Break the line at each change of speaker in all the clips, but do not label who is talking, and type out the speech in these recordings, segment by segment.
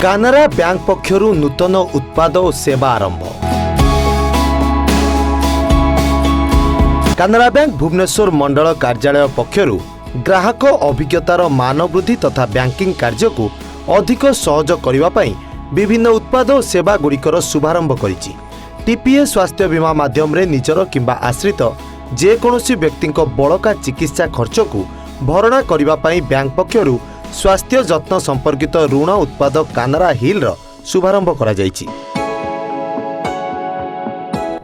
Canara bank पक्षरु नूतन उत्पाद और सेवा आरंभ। कानारा बैंक भुवनेश्वर मंडल कार्यालय पक्षरु ग्राहक अभिज्ञतार मान वृद्धि तथा बैंकिंग कार्य को अधिक सहज करने पाई विभिन्न उत्पाद और सेवा गुड़िकर शुभारंभ करिछि। टीपीए स्वास्थ्य बीमा माध्यम रे निजर किंबा आश्रित जेकोसी व्यक्ति बड़का चिकित्सा खर्च को भरणा करने पाई बैंक पक्षरु स्वास्थ्य जत्न संपर्कित ऋण उत्पाद कानारा हिल शुभारंभ करा जायछि।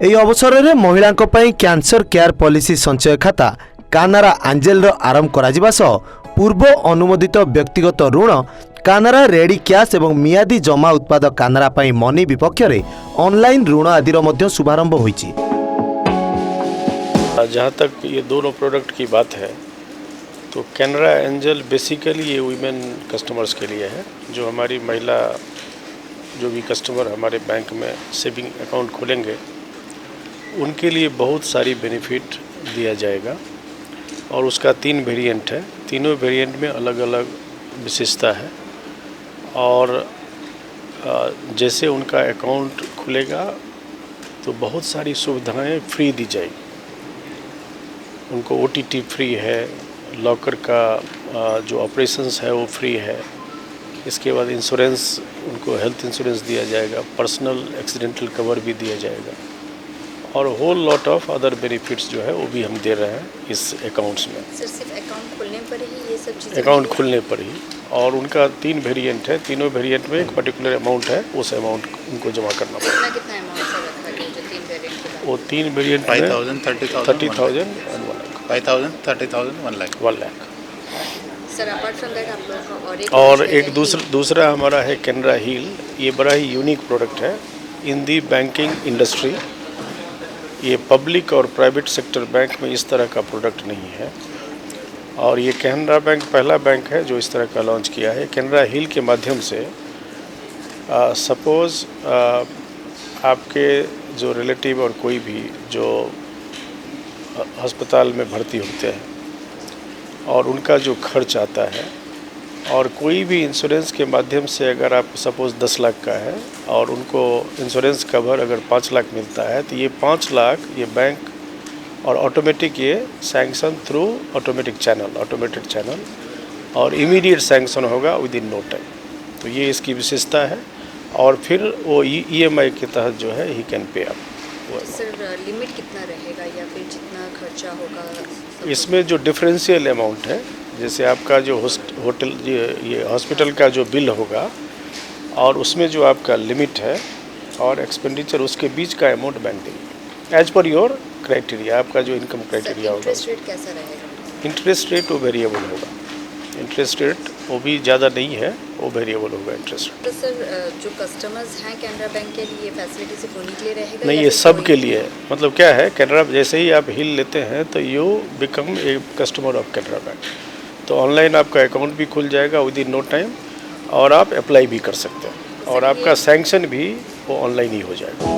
एही अवसर में महिला कैंसर केयर पॉलिसी संचय खाता कानारा एंजेल आरंभ करा सह पूर्व अनुमोदित व्यक्तिगत ऋण कानारा रेडी कैश एवं मियादी जमा उत्पाद कानारा पाई मनी विपक्ष में ऑनलाइन ऋण आदि शुभारंभ होइछि।
जहाँ तक ये दोनों प्रोडक्ट की बात है तो कैनारा एंजल बेसिकली ये वीमेन कस्टमर्स के लिए है। जो हमारी महिला जो भी कस्टमर हमारे बैंक में सेविंग अकाउंट खोलेंगे उनके लिए बहुत सारी बेनिफिट दिया जाएगा और उसका 3 वेरिएंट है। तीनों वेरिएंट में अलग अलग विशेषता है और जैसे उनका अकाउंट खुलेगा तो बहुत सारी सुविधाएं फ्री दी जाएगी। उनको OTT फ्री है, लॉकर का जो ऑपरेशंस है वो फ्री है। इसके बाद इंश्योरेंस उनको हेल्थ इंश्योरेंस दिया जाएगा, पर्सनल एक्सीडेंटल कवर भी दिया जाएगा और whole lot of other benefits जो है वो भी हम दे रहे हैं इस अकाउंट्स में।
सर सिर्फ अकाउंट खुलने पर ही ये सब चीज़ें?
अकाउंट खुलने पर ही। और उनका 3 वेरिएंट है। तीनों वेरिएंट में एक पर्टिकुलर अमाउंट है, उस अमाउंट उनको जमा करना पड़ेगा।
कितना अमाउंट सर रखा गया जो 3 वेरिएंट के?
वो 3 variant
5,000,
30,000 and
5,000, 30,000, 1 lakh.
1 lakh.
Sir apart from that आप लोगों का
और एक दूसरा हमारा है कैनारा हील। ये बड़ा ही यूनिक प्रोडक्ट है इन दी बैंकिंग इंडस्ट्री। ये पब्लिक और प्राइवेट सेक्टर बैंक में इस तरह का प्रोडक्ट नहीं है और ये कैनारा बैंक पहला बैंक है जो इस तरह का लॉन्च किया है। कैनारा हील के माध्यम से सपोज़ आपके जो रिलेटिव और कोई भी जो अस्पताल में भर्ती होते हैं और उनका जो खर्च आता है और कोई भी इंश्योरेंस के माध्यम से अगर आप सपोज़ 10 लाख का है और उनको इंश्योरेंस कवर अगर 5 लाख मिलता है तो ये 5 लाख ये बैंक और ऑटोमेटिक ये सैंक्शन थ्रू ऑटोमेटेड चैनल और इमीडिएट सैंक्शन होगा विद इन नो टाइम। तो ये इसकी विशेषता है और फिर वो EMI के तहत जो है he can pay up.
Sir limit कितना रहेगा या फिर जितना खर्चा होगा?
इसमें जो डिफरेंशियल अमाउंट है जैसे आपका जो होटल ये हॉस्पिटल का जो बिल होगा और उसमें जो आपका लिमिट है और एक्सपेंडिचर उसके बीच का अमाउंट बैंक देगी एज पर योर क्राइटेरिया। आपका जो इनकम क्राइटेरिया होगा।
इंटरेस्ट रेट कैसा रहेगा?
इंटरेस्ट रेट वो वेरिएबल होगा। इंटरेस्ट रेट वो भी ज़्यादा नहीं है, वो वेरिएबल होगा इंटरेस्ट रेट।
तो सर जो कस्टमर्स हैं कैनारा बैंक के लिए फैसिलिटी सिर्फ उन्हीं के लिए रहेगा?
नहीं, ये सब के लिए है। मतलब क्या है, कैनारा जैसे ही आप हिल लेते हैं तो you become a customer of Canara bank. तो ऑनलाइन आपका अकाउंट भी खुल जाएगा विद इन नो टाइम और आप अप्लाई भी कर सकते हैं और आपका सैंक्शन भी वो ऑनलाइन ही हो जाएगा।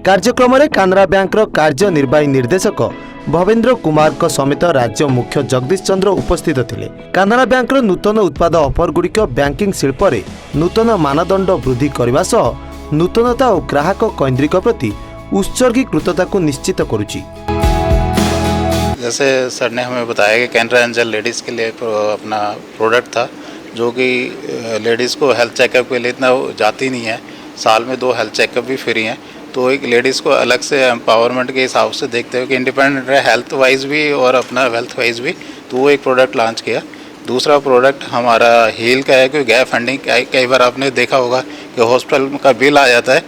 कार्यक्रम में कानारा बैंक कार्यनिर्वाही निर्देशक भवेंद्र कुमार समेत राज्य मुख्य जगदीश चंद्र उपस्थित थिले। कानारा बैंक नूतन उत्पाद ऑफर गुड़िक बैंकिंग शिल्प में नूतन मानदंड वृद्धि करने सह नूतनता और ग्राहक केन्द्रिक प्रति उत्सर्गीकृतता को निश्चित करुछि।
जैसे सर ने हमें बताया कि कैनारा एंजल लेडीज़ के लिए अपना प्रोडक्ट था जो कि लेडीज़ को हेल्थ चेकअप के लिए इतना जाती नहीं है। साल में 2 हेल्थ चेकअप भी फ्री हैं। तो एक लेडीज़ को अलग से एम्पावरमेंट के हिसाब से देखते हुए कि इंडिपेंडेंट रहे हेल्थ वाइज भी और अपना वेल्थ वाइज भी, तो वो एक प्रोडक्ट लॉन्च किया। दूसरा प्रोडक्ट हमारा हील का है कि गैप फंडिंग। कई बार आपने देखा होगा कि हॉस्पिटल का बिल आ जाता है,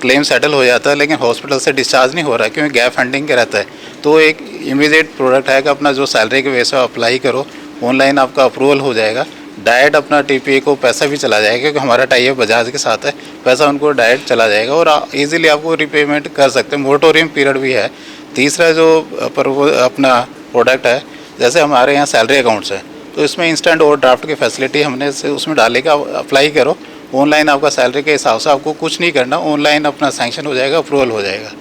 क्लेम सेटल हो जाता है लेकिन हॉस्पिटल से डिस्चार्ज नहीं हो रहा है क्योंकि गैप फंडिंग का रहता है। तो एक इमीडिएट प्रोडक्ट है कि अपना जो सैलरी के बेस पर अप्लाई करो, ऑनलाइन आपका अप्रूवल हो जाएगा। डायरेक्ट अपना टीपीए को पैसा भी चला जाएगा क्योंकि हमारा टाई बजाज के साथ है। पैसा उनको डायरेक्ट चला जाएगा और इजीली आपको रिपेमेंट कर सकते हैं। मोरेटोरियम पीरियड भी है। तीसरा जो अपना प्रोडक्ट है, जैसे हमारे यहाँ सैलरी अकाउंट्स है तो इसमें इंस्टेंट ओवरड्राफ्ट की फैसिलिटी हमने उसमें डाले का अप्लाई करो, ऑनलाइन आपका सैलरी के हिसाब से आपको कुछ नहीं करना, ऑनलाइन अपना सैंक्शन हो जाएगा, अप्रूवल हो जाएगा।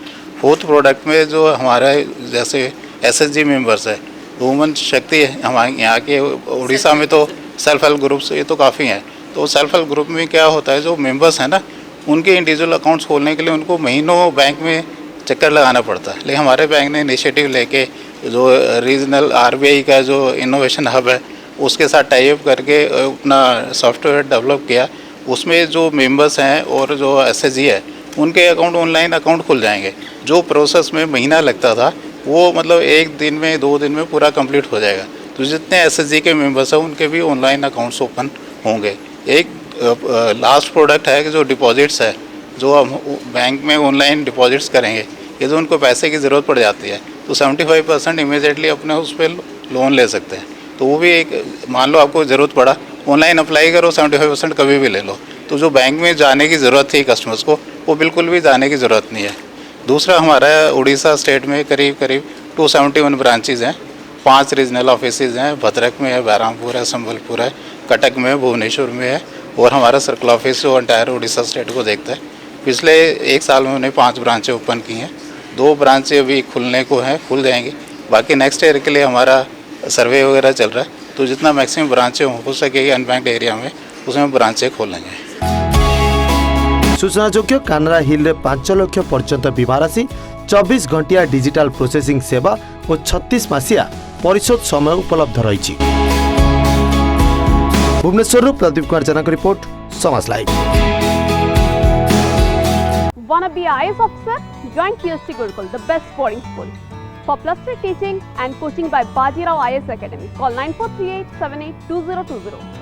4th प्रोडक्ट में जो हमारा जैसे SHG मेंबर्स है, वुमन शक्ति है हमारे यहाँ के, उड़ीसा में तो सेल्फ हेल्प ग्रुप्स ये तो काफ़ी हैं, तो सेल्फ हेल्प ग्रुप में क्या होता है, जो मेंबर्स हैं ना, उनके इंडिविजुअल अकाउंट्स खोलने के लिए उनको महीनों बैंक में चक्कर लगाना पड़ता है। लेकिन हमारे बैंक ने इनिशिएटिव लेके जो रीजनल आरबीआई का जो इनोवेशन हब है उसके साथ टाई अप करके अपना सॉफ्टवेयर डेवलप किया। उसमें जो मेंबर्स हैं और जो एसएचजी है उनके अकाउंट ऑनलाइन अकाउंट खुल जाएंगे। जो प्रोसेस में महीना लगता था वो मतलब 1 दिन में 2 दिन में पूरा कंप्लीट हो जाएगा। तो जितने एसएचजी के मेंबर्स हैं उनके भी ऑनलाइन अकाउंट्स ओपन होंगे। एक लास्ट प्रोडक्ट है कि जो डिपॉजिट्स है, जो हम बैंक में ऑनलाइन डिपॉजिट्स करेंगे, ये जो उनको पैसे की ज़रूरत पड़ जाती है तो 75% इमीडिएटली अपने उस पर लोन ले सकते हैं। तो वो भी एक, मान लो आपको ज़रूरत पड़ा, ऑनलाइन अप्लाई करो, 75% कभी भी ले लो। तो जो बैंक में जाने की ज़रूरत थी कस्टमर्स को, वो बिल्कुल भी जाने की ज़रूरत नहीं है। दूसरा, हमारा उड़ीसा स्टेट में करीब 271 ब्रांचेज़ हैं, 5 रीजनल ऑफिसेज हैं। भद्रक में है, बहरामपुर है, संबलपुर है, कटक में है, भुवनेश्वर में है, और हमारा सर्कल ऑफिस जो एंटायर उड़ीसा स्टेट को देखता है। पिछले 1 साल में उन्हें 5 ब्रांचें ओपन की हैं। 2 ब्रांचें अभी खुलने को हैं, खुल जाएंगी। बाकी नेक्स्ट ईयर के लिए हमारा सर्वे वगैरह चल रहा है, तो जितना मैक्सिमम ब्रांचें हो सकेगी अनबैंक्ड एरिया में, उसमें ब्रांचें खोलेंगे।
सूचनायोग्य कानरा हिल रे 5 लाख पर्यंत बीमा राशि, 24 घंटिया डिजिटाल प्रोसेसिंग सेवा और 36 मासिया परिशोध समय उपलब्ध रही। भुवनेश्वर प्रदीप कुमार जनक रिपोर्ट, समाज live.
Wanna be IAS officer? Join PST Gurukul, the best boarding school. For +3 teaching and coaching by Bajirao IAS Academy, call 9438 782020.